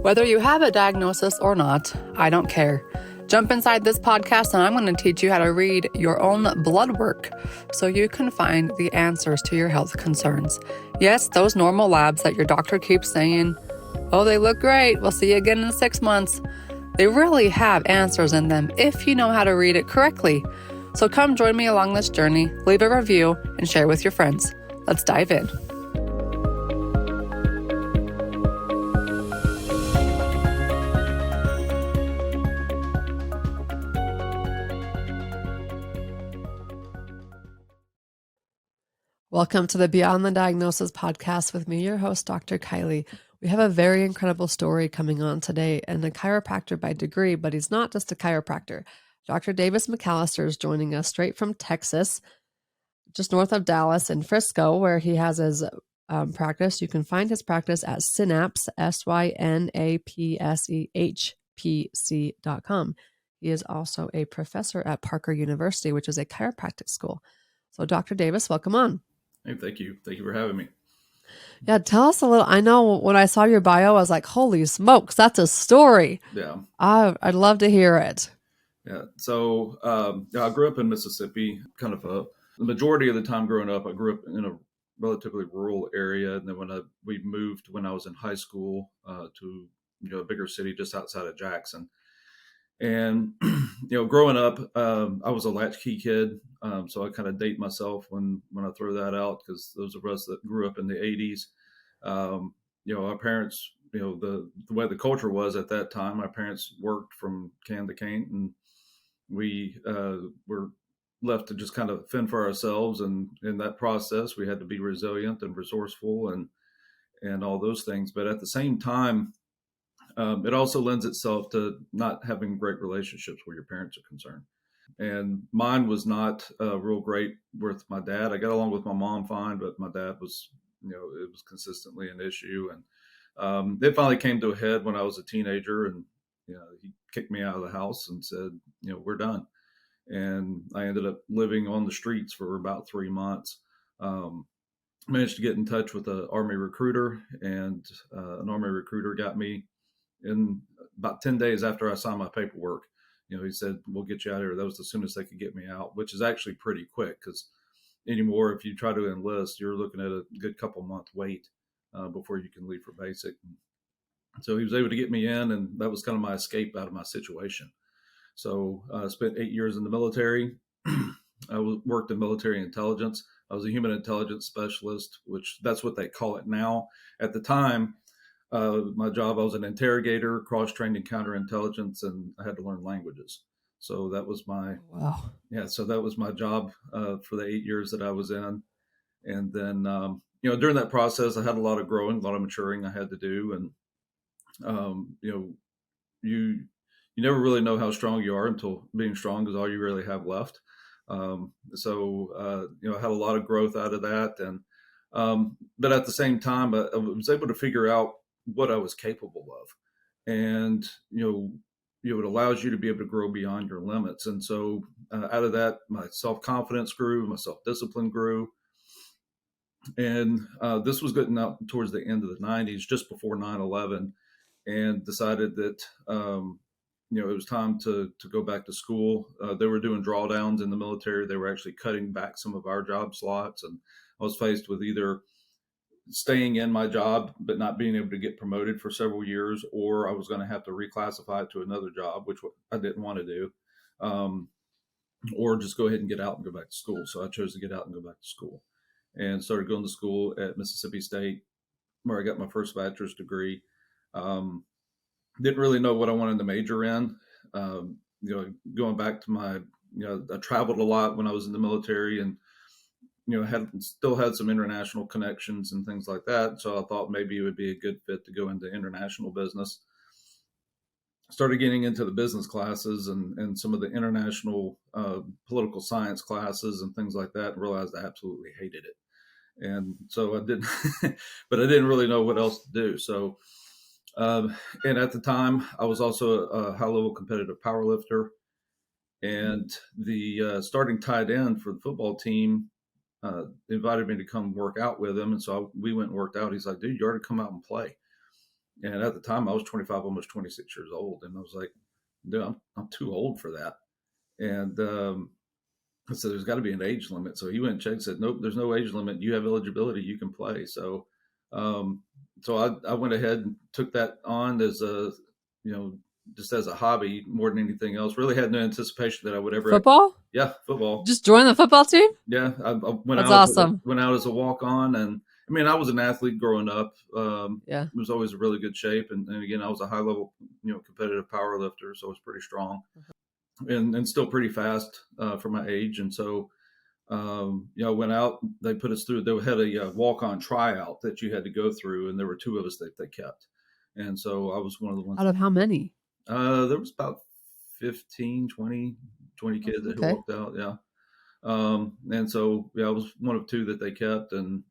Whether you have a diagnosis or not, I don't care. Jump inside this podcast and I'm going to teach you how to read your own blood work so you can find the answers to your health concerns. Yes, those normal labs that your doctor keeps saying, oh, they look great, we'll see you again in 6 months. They really have answers in them if you know how to read it correctly. So come join me along this journey, leave a review, and share with your friends. Let's dive in. Welcome to the Beyond the Diagnosis podcast with me, your host, Dr. Kylie. We have a very incredible story coming on today, and a chiropractor by degree, but he's not just a chiropractor. Dr. Davis McAlister is joining us straight from Texas, just north of Dallas in Frisco, where he has his practice. You can find his practice at Synapse, SYNAPSEHPC.com. He is also a professor at Parker University, which is a chiropractic school. So Dr. Davis, welcome on. Hey, thank you. Thank you for having me. Yeah, tell us a little. I know when I saw your bio, I was like, holy smokes, that's a story. Yeah. I'd love to hear it. Yeah. So I grew up in Mississippi, kind of the majority of the time growing up, I grew up in a relatively rural area. And then we moved when I was in high school to a bigger city just outside of Jackson. And, growing up, I was a latchkey kid. So I kind of date myself when I throw that out, because those of us that grew up in the 80s, our parents, the way the culture was at that time, my parents worked from can to can, and we were left to just kind of fend for ourselves. And in that process, we had to be resilient and resourceful and all those things. But at the same time, it also lends itself to not having great relationships where your parents are concerned. And mine was not real great with my dad. I got along with my mom fine, but my dad was, it was consistently an issue. And it finally came to a head when I was a teenager, and, he kicked me out of the house and said, we're done. And I ended up living on the streets for about 3 months. Managed to get in touch with an Army recruiter, and an Army recruiter got me in about 10 days after I signed my paperwork. He said, we'll get you out of here. That was the soonest they could get me out, which is actually pretty quick, because anymore, if you try to enlist, you're looking at a good couple month wait before you can leave for basic. So he was able to get me in, and that was kind of my escape out of my situation. So I spent 8 years in the military. I worked in military intelligence. I was a human intelligence specialist, which that's what they call it now. At the time, my job, I was an interrogator, cross-trained in counterintelligence, and I had to learn languages. So that was so that was my job for the 8 years that I was in. And then, during that process, I had a lot of growing, a lot of maturing I had to do. And, you never really know how strong you are until being strong is all you really have left. So I had a lot of growth out of that. And, but at the same time, I was able to figure out what I was capable of. And, it allows you to be able to grow beyond your limits. And so out of that, my self-confidence grew, my self-discipline grew. And this was getting out towards the end of the 90s, just before 9/11, and decided that, it was time to go back to school. They were doing drawdowns in the military. They were actually cutting back some of our job slots. And I was faced with either staying in my job but not being able to get promoted for several years, or I was going to have to reclassify it to another job, which I didn't want to do, or just go ahead and get out and go back to school. So I chose to get out and go back to school, and started going to school at Mississippi State, where I got my first bachelor's degree. Didn't really know what I wanted to major in. Going back to my, I traveled a lot when I was in the military, and still had some international connections and things like that. So I thought maybe it would be a good fit to go into international business. Started getting into the business classes and some of the international political science classes and things like that, and realized I absolutely hated it. And so I didn't, but I didn't really know what else to do. So, and at the time, I was also a high-level competitive powerlifter, and the starting tight end for the football team invited me to come work out with him. And so we went and worked out. He's like, dude, you ought to come out and play. And at the time I was 25, almost 26 years old. And I was like, dude, I'm too old for that. And I said, there's got to be an age limit. So he went and checked and said, nope, there's no age limit. You have eligibility, you can play. So, I went ahead and took that on as a, just as a hobby more than anything else. Really had no anticipation that I would ever. Football? Yeah, football. Just join the football team? Yeah, I went That's out. awesome. Went out as a walk on, and I mean, I was an athlete growing up. Yeah, it was always in really good shape, and again, I was a high level, competitive power lifter, so I was pretty strong, and still pretty fast for my age. And so, went out. They put us through. They had a walk on tryout that you had to go through, and there were two of us that they kept, and so I was one of the ones. Out of how many? There was about 15, 20 kids that walked out. Yeah. And so, I was one of two that they kept. And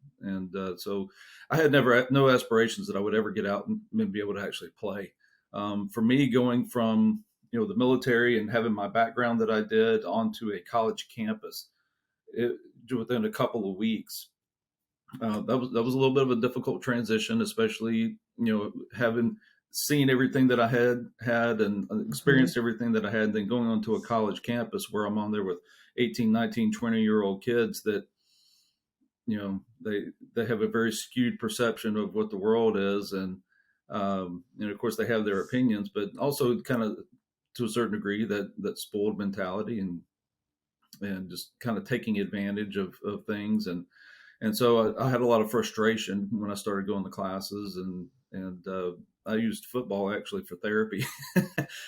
so I had no aspirations that I would ever get out and be able to actually play. For me, going from, the military and having my background that I did onto a college campus, within a couple of weeks, that was a little bit of a difficult transition, especially, having seen everything that I had and experienced everything that I had, and then going onto a college campus where I'm on there with 18, 19, 20-year-old kids that, they have a very skewed perception of what the world is. And of course they have their opinions, but also kind of to a certain degree that spoiled mentality and just kind of taking advantage of things. And so I had a lot of frustration when I started going to classes, and I used football actually for therapy.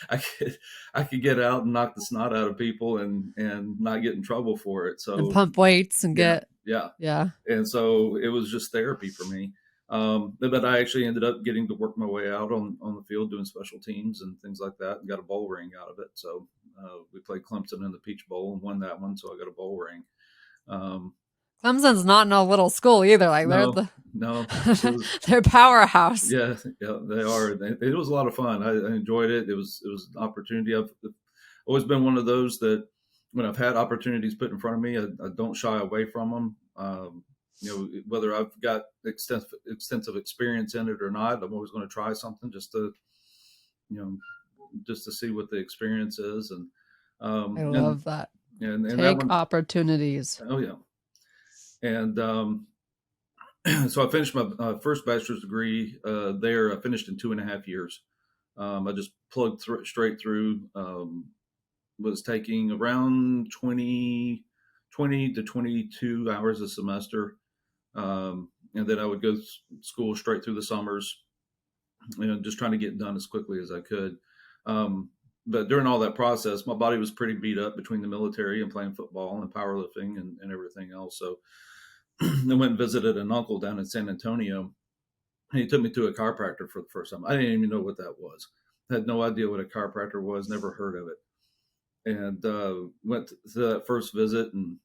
I could get out and knock the snot out of people and not get in trouble for it. So and pump weights and yeah. And so it was just therapy for me. But I actually ended up getting to work my way out on the field doing special teams and things like that, and got a bowl ring out of it. So we played Clemson in the Peach Bowl and won that one, so I got a bowl ring. Clemson's not no little school either. Like they're powerhouse. Yeah, they are. It was a lot of fun. I enjoyed it. It was an opportunity. I've always been one of those that when I've had opportunities put in front of me, I don't shy away from them. Whether I've got extensive experience in it or not, I'm always going to try something just to see what the experience is. And I love that. And take that one, opportunities. Oh yeah. And so I finished my first bachelor's degree there. I finished in 2.5 years. I just plugged straight through. Was taking around 20 to 22 hours a semester. And then I would go to school straight through the summers, just trying to get done as quickly as I could. But during all that process, my body was pretty beat up between the military and playing football and powerlifting and everything else. So I went and visited an uncle down in San Antonio, and he took me to a chiropractor for the first time. I didn't even know what that was. I had no idea what a chiropractor was, never heard of it. And went to that first visit, and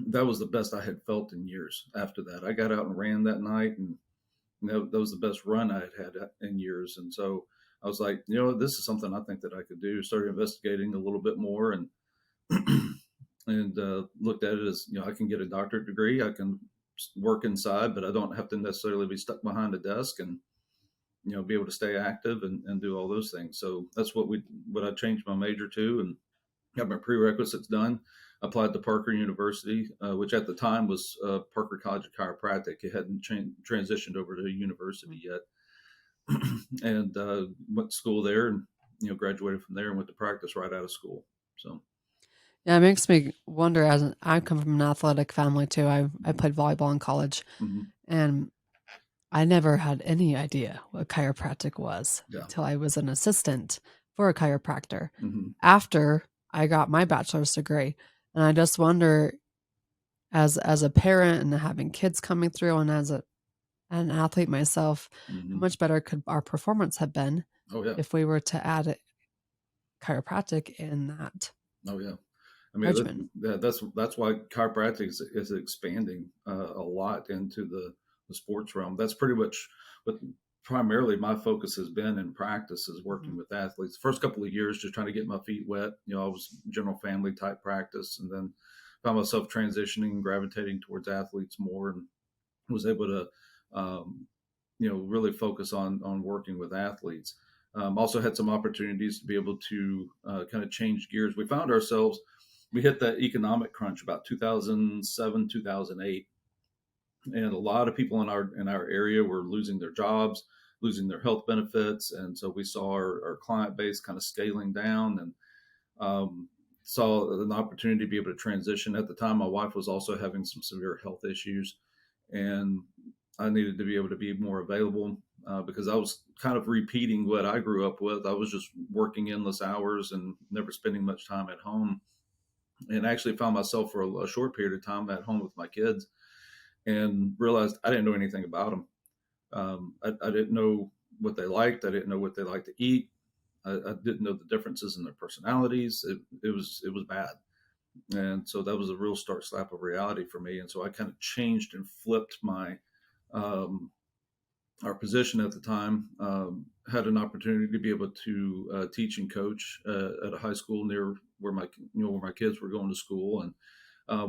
that was the best I had felt in years after that. I got out and ran that night, and that was the best run I had in years. And so I was like, this is something I think that I could do. Started investigating a little bit more, and and looked at it as, I can get a doctorate degree. I can work inside, but I don't have to necessarily be stuck behind a desk, and, be able to stay active and do all those things. So that's what I changed my major to, and got my prerequisites done. Applied to Parker University, which at the time was Parker College of Chiropractic. It hadn't transitioned over to a university yet. And went to school there, and, graduated from there and went to practice right out of school. So. Yeah, it makes me wonder, I come from an athletic family too. I played volleyball in college, and I never had any idea what chiropractic was until I was an assistant for a chiropractor after I got my bachelor's degree. And I just wonder, as a parent and having kids coming through, and as an athlete myself, how much better could our performance have been if we were to add chiropractic in that? Oh yeah. I mean, that's why chiropractic is expanding a lot into the sports realm. That's pretty much what primarily my focus has been in practice, is working with athletes. First couple of years, just trying to get my feet wet. I was general family type practice, and then found myself transitioning and gravitating towards athletes more, and was able to really focus on working with athletes. Also had some opportunities to be able to kind of change gears. We found ourselves, we hit that economic crunch about 2007, 2008, and a lot of people in our area were losing their jobs, losing their health benefits, and so we saw our client base kind of scaling down, and saw an opportunity to be able to transition. At the time, my wife was also having some severe health issues, and I needed to be able to be more available because I was kind of repeating what I grew up with. I was just working endless hours and never spending much time at home, and actually found myself for a short period of time at home with my kids, and realized I didn't know anything about them. I didn't know what they liked. I didn't know what they liked to eat. I didn't know the differences in their personalities. It was bad, and so that was a real stark slap of reality for me. And so I kind of changed and flipped my our position at the time. Had an opportunity to be able to teach and coach at a high school near where my kids were going to school, and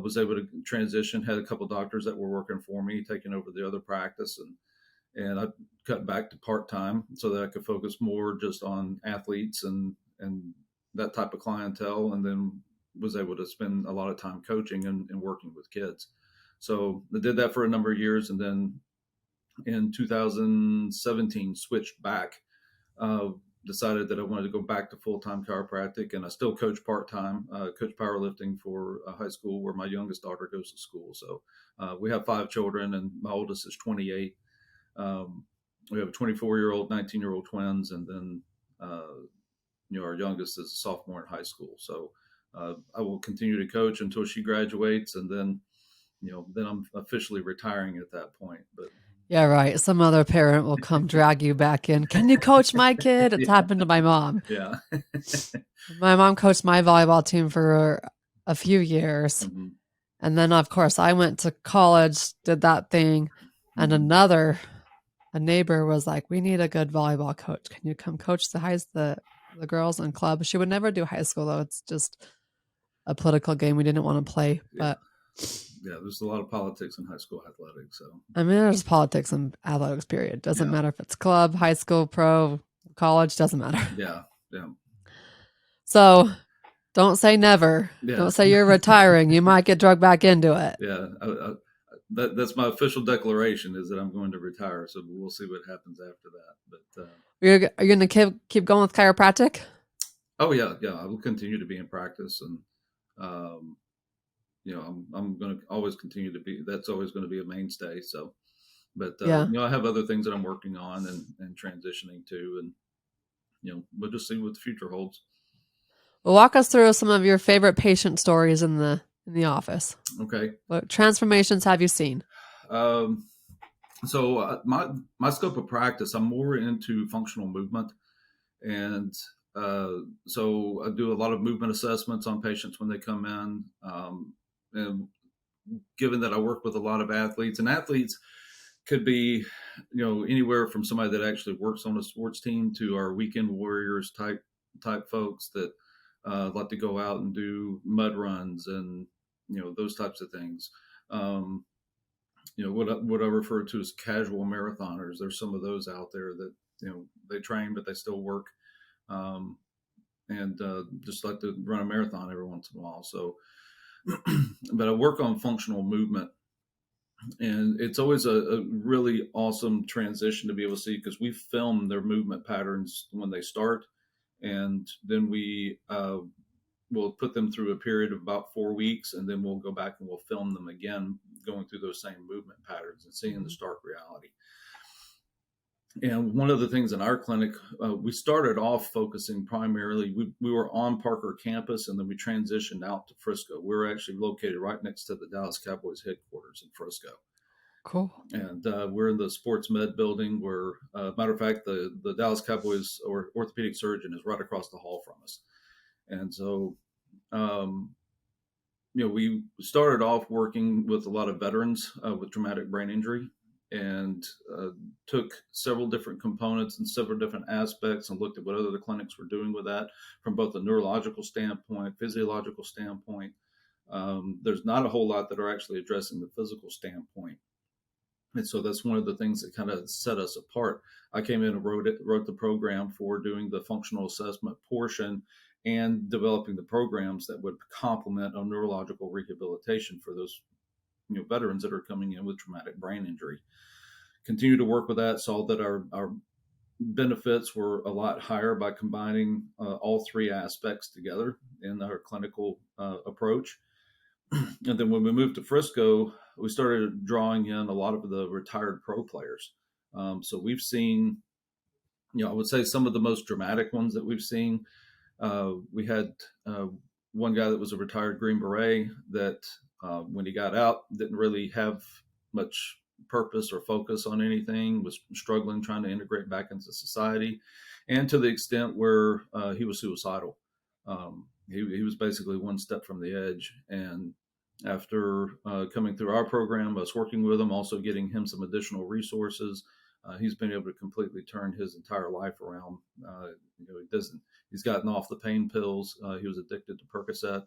was able to transition. Had a couple of doctors that were working for me, taking over the other practice, and I cut back to part-time so that I could focus more just on athletes and that type of clientele, and then was able to spend a lot of time coaching and working with kids. So I did that for a number of years, and then in 2017 switched back, decided that I wanted to go back to full-time chiropractic, and I still coach part-time, coach powerlifting for a high school where my youngest daughter goes to school. So we have 5 children, and my oldest is 28. We have a 24-year-old, 19-year-old twins, and then our youngest is a sophomore in high school. So I will continue to coach until she graduates, and then then I'm officially retiring at that point. But Yeah, right. Some other parent will come drag you back in. Can you coach my kid? It's happened to my mom. yeah. My mom coached my volleyball team for a few years. Mm-hmm. And then, of course, I went to college, did that thing. And Mm-hmm. a neighbor was like, we need a good volleyball coach. Can you come coach the girls in club? She would never do high school, though. It's just a political game we didn't want to play. Yeah. But There's a lot of politics in high school athletics. So I mean, there's politics in athletics, period. Doesn't yeah. matter if it's club, high school, pro, college, doesn't matter. Yeah. So don't say never. Yeah. Don't say you're retiring. You might get drugged back into it. Yeah. That's my official declaration, is that I'm going to retire. So we'll see what happens after that. But Are you going to keep going with chiropractic? oh yeah. I will continue to be in practice, and I'm going to always continue to be. That's always going to be a mainstay. So, but Yeah. I have other things that I'm working on and transitioning to, and we'll just see what the future holds. Well, walk us through some of your favorite patient stories in the office. Okay. What transformations have you seen? So my scope of practice, I'm more into functional movement, and so I do a lot of movement assessments on patients when they come in. And given that I work with a lot of athletes, and athletes could be, anywhere from somebody that actually works on a sports team to our weekend warriors type folks that like to go out and do mud runs and those types of things. What I refer to as casual marathoners. There's some of those out there that they train but they still work, and just like to run a marathon every once in a while. So, but I work on functional movement, and it's always a really awesome transition to be able to see, because we film their movement patterns when they start, and then we we'll put them through a period of about 4 weeks, and then we'll go back and we'll film them again going through those same movement patterns and seeing the stark reality. And one of the things in our clinic, we started off focusing primarily, we were on Parker campus, and then we transitioned out to Frisco. We were actually located right next to the Dallas Cowboys headquarters in Frisco. Cool. And we're in the sports med building where, matter of fact, the Dallas Cowboys orthopedic surgeon is right across the hall from us. And so, we started off working with a lot of veterans with traumatic brain injury, and took several different components and several different aspects and looked at what other clinics were doing with that from both a neurological standpoint, physiological standpoint. There's not a whole lot that are actually addressing the physical standpoint. And so that's one of the things that kind of set us apart. I came in and wrote the program for doing the functional assessment portion and developing the programs that would complement a neurological rehabilitation for those veterans that are coming in with traumatic brain injury. Continue to work with that, saw that our benefits were a lot higher by combining all three aspects together in our clinical approach. And then when we moved to Frisco, we started drawing in a lot of the retired pro players. So we've seen, I would say some of the most dramatic ones that we've seen. We had one guy that was a retired Green Beret that when he got out didn't really have much purpose or focus on anything, was struggling trying to integrate back into society, and to the extent where he was suicidal. He was basically one step from the edge. And after coming through our program, us working with him, also getting him some additional resources, he's been able to completely turn his entire life around. He's gotten off the pain pills. He was addicted to Percocet.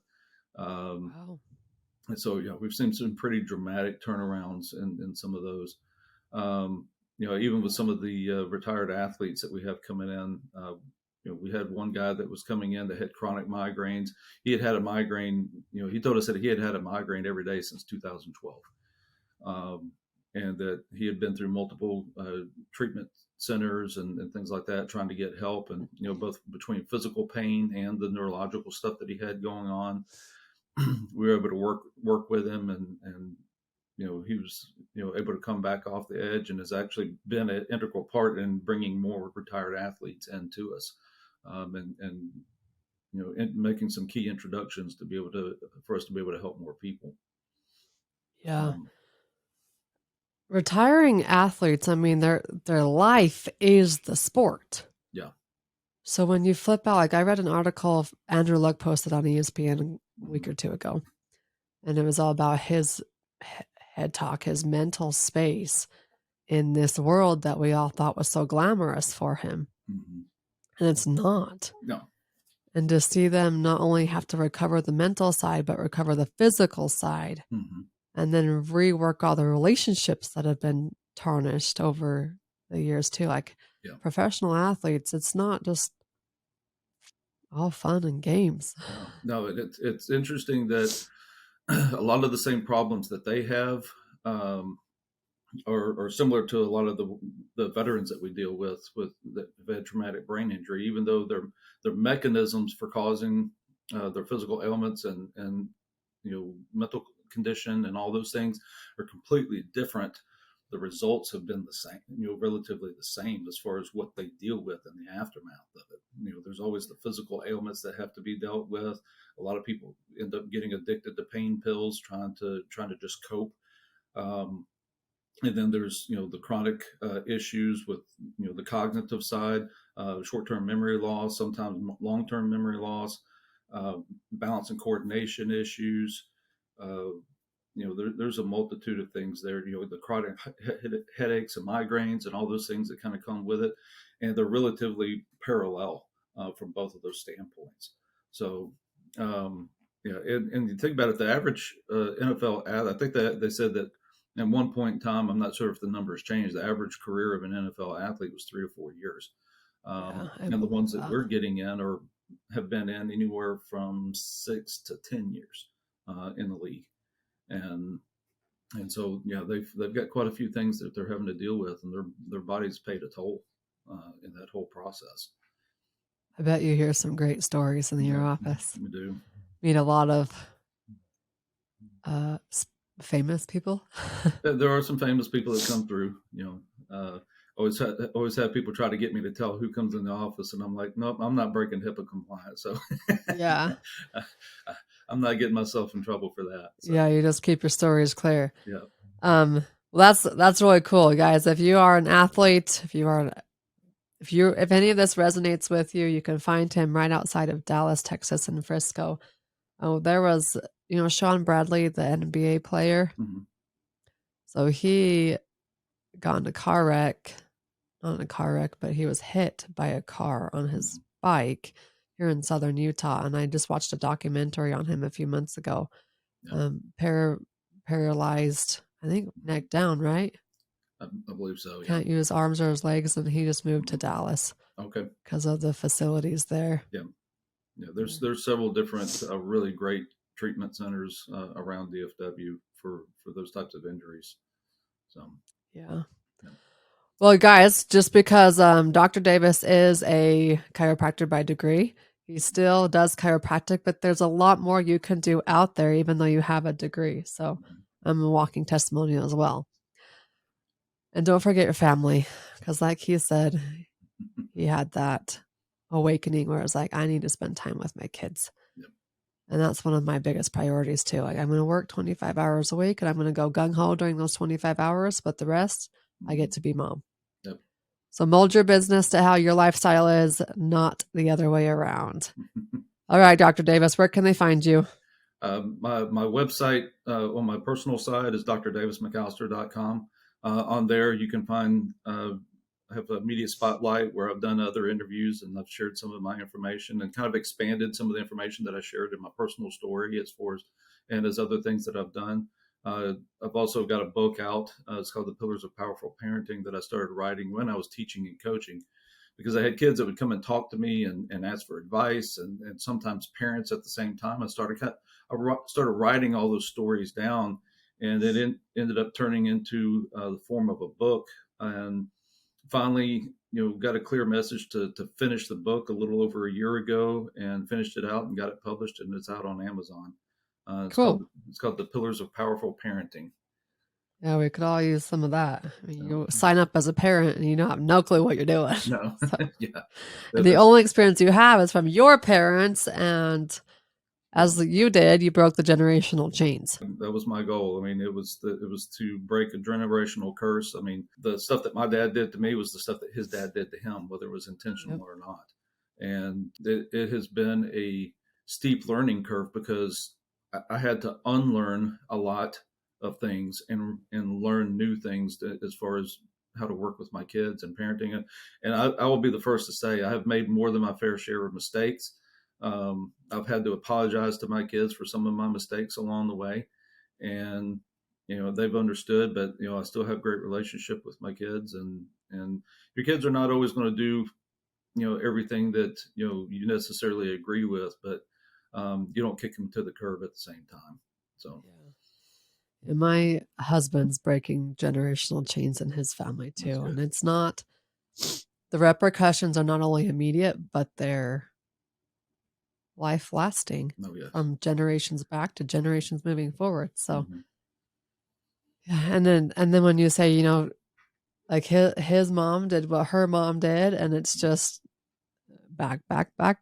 Wow. And so, we've seen some pretty dramatic turnarounds in some of those. Even with some of the retired athletes that we have coming in, we had one guy that was coming in that had chronic migraines. He had a migraine. He told us that he had a migraine every day since 2012, and that he had been through multiple treatment centers and things like that, trying to get help. And both between physical pain and the neurological stuff that he had going on, we were able to work with him, and he was able to come back off the edge, and has actually been an integral part in bringing more retired athletes into us, and making some key introductions for us to be able to help more people. Yeah. Retiring athletes, I mean, their life is the sport. Yeah. So when you flip out, like I read an article Andrew Luck posted on ESPN a week or two ago, and it was all about his head talk, his mental space in this world that we all thought was so glamorous for him. Mm-hmm. And it's not. No. And to see them not only have to recover the mental side, but recover the physical side, mm-hmm. and then rework all the relationships that have been tarnished over the years too. Like professional athletes, it's not just all fun and games. No, it's interesting that a lot of the same problems that they have are similar to a lot of the veterans that we deal with that have had traumatic brain injury, even though their mechanisms for causing their physical ailments and mental condition and all those things are completely different. The results have been the same, relatively the same as far as what they deal with in the aftermath of it. There's always the physical ailments that have to be dealt with. A lot of people end up getting addicted to pain pills, trying to just cope. And then there's, the chronic issues with, the cognitive side, short-term memory loss, sometimes long-term memory loss, balance and coordination issues. There's a multitude of things there, the chronic headaches and migraines and all those things that kind of come with it. And they're relatively parallel from both of those standpoints. So, and you think about it, the average NFL ad, I think that they said that at one point in time, I'm not sure if the numbers changed, the average career of an NFL athlete was 3 or 4 years. And the ones that we're getting in have been in anywhere from 6 to 10 years in the league. And so, they've got quite a few things that they're having to deal with, and their bodies paid a toll in that whole process. I bet you hear some great stories in your office. We do. Meet a lot of famous people. There are some famous people that come through. Always have people try to get me to tell who comes in the office, and I'm like, nope, I'm not breaking HIPAA compliance. So yeah, I'm not getting myself in trouble for that. So. Yeah, you just keep your stories clear. Yeah. Well, that's really cool, guys. If you are an athlete, if any of this resonates with you, you can find him right outside of Dallas, Texas, in Frisco. Oh, there was, Sean Bradley, the NBA player. Mm-hmm. So he got in a car wreck, not in a car wreck, but he was hit by a car on his bike here in southern Utah. And I just watched a documentary on him a few months ago. Yeah. Paralyzed, I think neck down, right? I believe so. Yeah. Can't use arms or his legs, and he just moved to Dallas. Okay. Because of the facilities there. Yeah. There's several different really great treatment centers around DFW for those types of injuries. So yeah. Well, guys, just because Dr. Davis is a chiropractor by degree, he still does chiropractic, but there's a lot more you can do out there, even though you have a degree. So I'm a walking testimonial as well. And don't forget your family, because like he said, he had that awakening where it's like, I need to spend time with my kids. Yep. And that's one of my biggest priorities too. Like, I'm going to work 25 hours a week and I'm going to go gung ho during those 25 hours, but the rest I get to be mom. Yep. So mold your business to how your lifestyle is, not the other way around. All right, Dr. Davis, where can they find you? My website on my personal side is drdavismcalister.com. On there, you can find, I have a media spotlight where I've done other interviews and I've shared some of my information and kind of expanded some of the information that I shared in my personal story as other things that I've done. I've also got a book out. It's called The Pillars of Powerful Parenting that I started writing when I was teaching and coaching, because I had kids that would come and talk to me and ask for advice, and sometimes parents at the same time. I started writing all those stories down, and it ended up turning into the form of a book. And finally, got a clear message to finish the book a little over a year ago, and finished it out and got it published, and it's out on Amazon. Cool. It's called The Pillars of Powerful Parenting. Yeah, we could all use some of that. I mean, you sign up as a parent and you don't have no clue what you're doing. No. Yeah. And the only experience you have is from your parents, and as you did, you broke the generational chains. That was my goal. I mean, it was to break a generational curse. I mean, the stuff that my dad did to me was the stuff that his dad did to him, whether it was intentional or not. And it has been a steep learning curve, because I had to unlearn a lot of things and learn new things as far as how to work with my kids and parenting. And I will be the first to say I have made more than my fair share of mistakes. I've had to apologize to my kids for some of my mistakes along the way, and they've understood. But I still have great relationship with my kids, and your kids are not always going to do everything that you necessarily agree with, but you don't kick them to the curb at the same time. So. And my husband's breaking generational chains in his family too, and it's not. The repercussions are not only immediate, but they're life lasting from generations back to generations moving forward. So, yeah. And then when you say, like his mom did what her mom did, and it's just back. I don't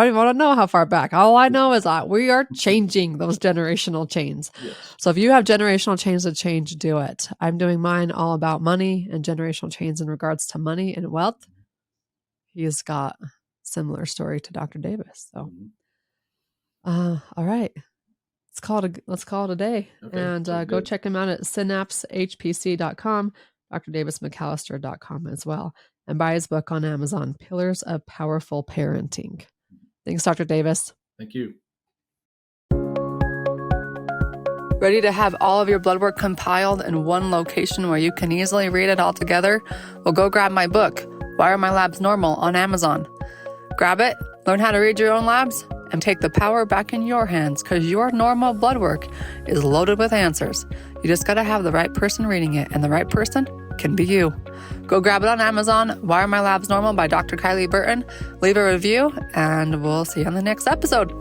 even want to know how far back. All I know is that we are changing those generational chains. Yes. So if you have generational chains to change, do it. I'm doing mine all about money and generational chains in regards to money and wealth. He's got similar story to Dr. Davis. So, all right, let's call it a day. Okay, and go check him out at synapsehpc.com, drdavismcalister.com as well, and buy his book on Amazon, Pillars of Powerful Parenting. Thanks, Dr. Davis. Thank you. Ready to have all of your blood work compiled in one location where you can easily read it all together? Well, go grab my book, Why Are My Labs Normal, on Amazon. Grab it, learn how to read your own labs, and take the power back in your hands, because your normal blood work is loaded with answers. You just got to have the right person reading it, and the right person can be you. Go grab it on Amazon, Why Are My Labs Normal by Dr. Kylie Burton. Leave a review, and we'll see you on the next episode.